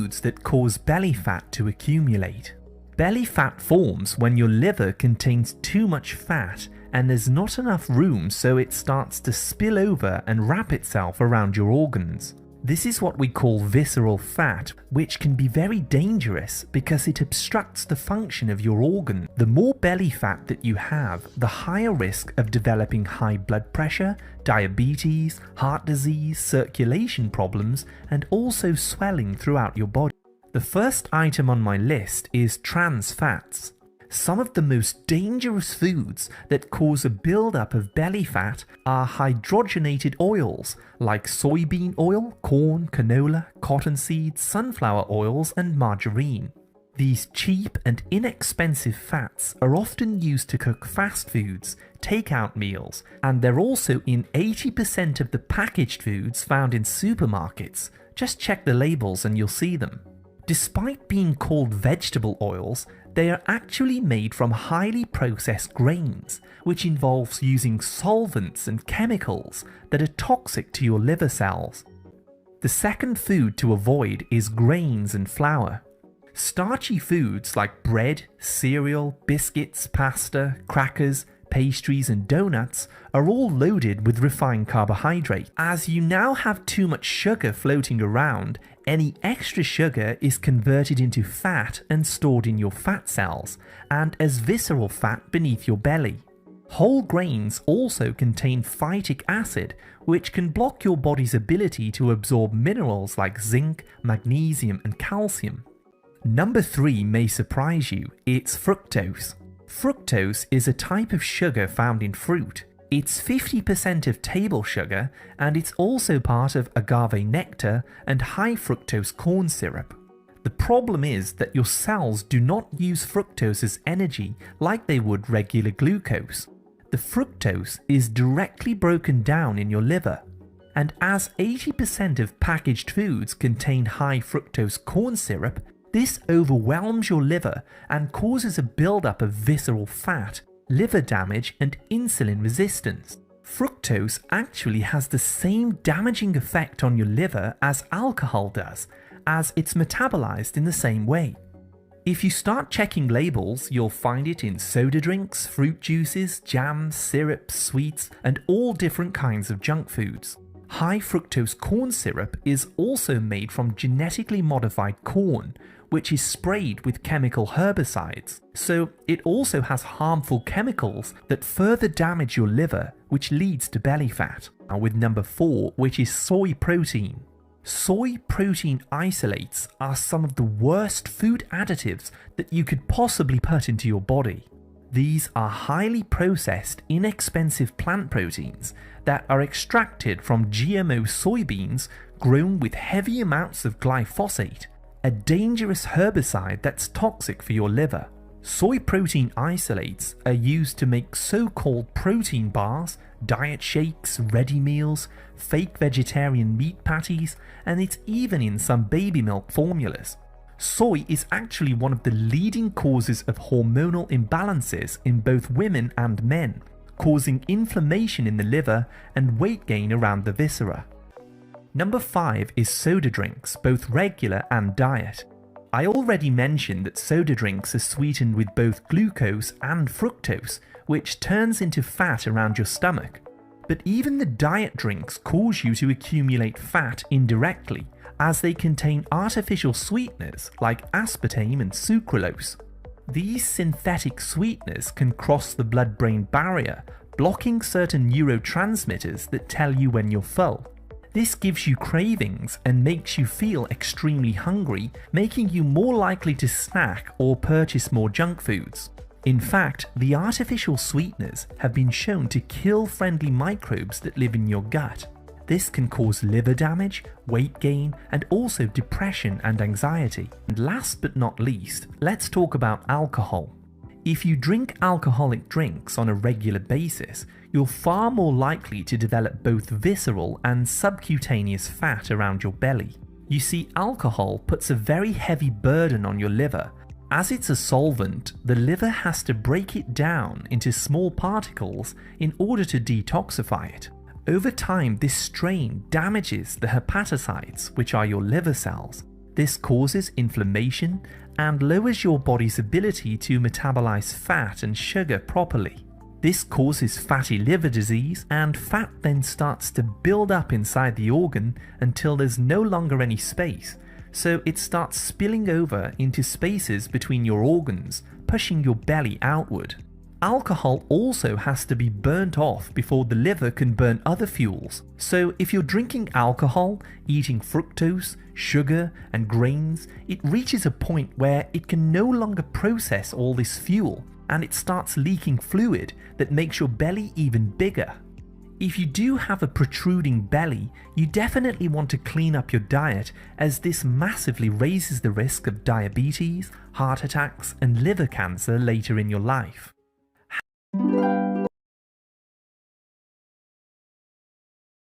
foods that cause belly fat to accumulate. Belly fat forms when your liver contains too much fat and there's not enough room, so it starts to spill over and wrap itself around your organs. This is what we call visceral fat, which can be very dangerous because it obstructs the function of your organ. The more belly fat that you have, the higher risk of developing high blood pressure, diabetes, heart disease, circulation problems, and also swelling throughout your body. The first item on my list is trans fats. Some of the most dangerous foods that cause a buildup of belly fat are hydrogenated oils like soybean oil, corn, canola, cottonseed, sunflower oils, and margarine. These cheap and inexpensive fats are often used to cook fast foods, takeout meals, and they're also in 80% of the packaged foods found in supermarkets. Just check the labels and you'll see them. Despite being called vegetable oils, they are actually made from highly processed grains, which involves using solvents and chemicals that are toxic to your liver cells. The second food to avoid is grains and flour. Starchy foods like bread, cereal, biscuits, pasta, crackers, pastries, and donuts are all loaded with refined carbohydrate. As you now have too much sugar floating around, any extra sugar is converted into fat and stored in your fat cells, and as visceral fat beneath your belly. Whole grains also contain phytic acid, which can block your body's ability to absorb minerals like zinc, magnesium, and calcium. Number 3 may surprise you, it's fructose. Fructose is a type of sugar found in fruit. It's 50% of table sugar, and it's also part of agave nectar and high fructose corn syrup. The problem is that your cells do not use fructose as energy like they would regular glucose. The fructose is directly broken down in your liver. And as 80% of packaged foods contain high fructose corn syrup, this overwhelms your liver and causes a buildup of visceral fat, liver damage, and insulin resistance. Fructose actually has the same damaging effect on your liver as alcohol does, as it's metabolized in the same way. If you start checking labels, you'll find it in soda drinks, fruit juices, jams, syrups, sweets, and all different kinds of junk foods. High fructose corn syrup is also made from genetically modified corn, which is sprayed with chemical herbicides, so it also has harmful chemicals that further damage your liver, which leads to belly fat. Now with number 4, which is soy protein. Soy protein isolates are some of the worst food additives that you could possibly put into your body. These are highly processed, inexpensive plant proteins that are extracted from GMO soybeans grown with heavy amounts of glyphosate, a dangerous herbicide that's toxic for your liver. Soy protein isolates are used to make so-called protein bars, diet shakes, ready meals, fake vegetarian meat patties, and it's even in some baby milk formulas. Soy is actually one of the leading causes of hormonal imbalances in both women and men, causing inflammation in the liver and weight gain around the viscera. Number 5 is soda drinks, both regular and diet. I already mentioned that soda drinks are sweetened with both glucose and fructose, which turns into fat around your stomach. But even the diet drinks cause you to accumulate fat indirectly, as they contain artificial sweeteners like aspartame and sucralose. These synthetic sweeteners can cross the blood-brain barrier, blocking certain neurotransmitters that tell you when you're full. This gives you cravings and makes you feel extremely hungry, making you more likely to snack or purchase more junk foods. In fact, the artificial sweeteners have been shown to kill friendly microbes that live in your gut. This can cause liver damage, weight gain, and also depression and anxiety. And last but not least, let's talk about alcohol. If you drink alcoholic drinks on a regular basis, you're far more likely to develop both visceral and subcutaneous fat around your belly. You see, alcohol puts a very heavy burden on your liver. As it's a solvent, the liver has to break it down into small particles in order to detoxify it. Over time, this strain damages the hepatocytes, which are your liver cells. This causes inflammation and lowers your body's ability to metabolize fat and sugar properly. This causes fatty liver disease, and fat then starts to build up inside the organ until there's no longer any space, so it starts spilling over into spaces between your organs, pushing your belly outward. Alcohol also has to be burnt off before the liver can burn other fuels, so if you're drinking alcohol, eating fructose, sugar and grains, it reaches a point where it can no longer process all this fuel, and it starts leaking fluid that makes your belly even bigger. If you do have a protruding belly, you definitely want to clean up your diet, as this massively raises the risk of diabetes, heart attacks and liver cancer later in your life.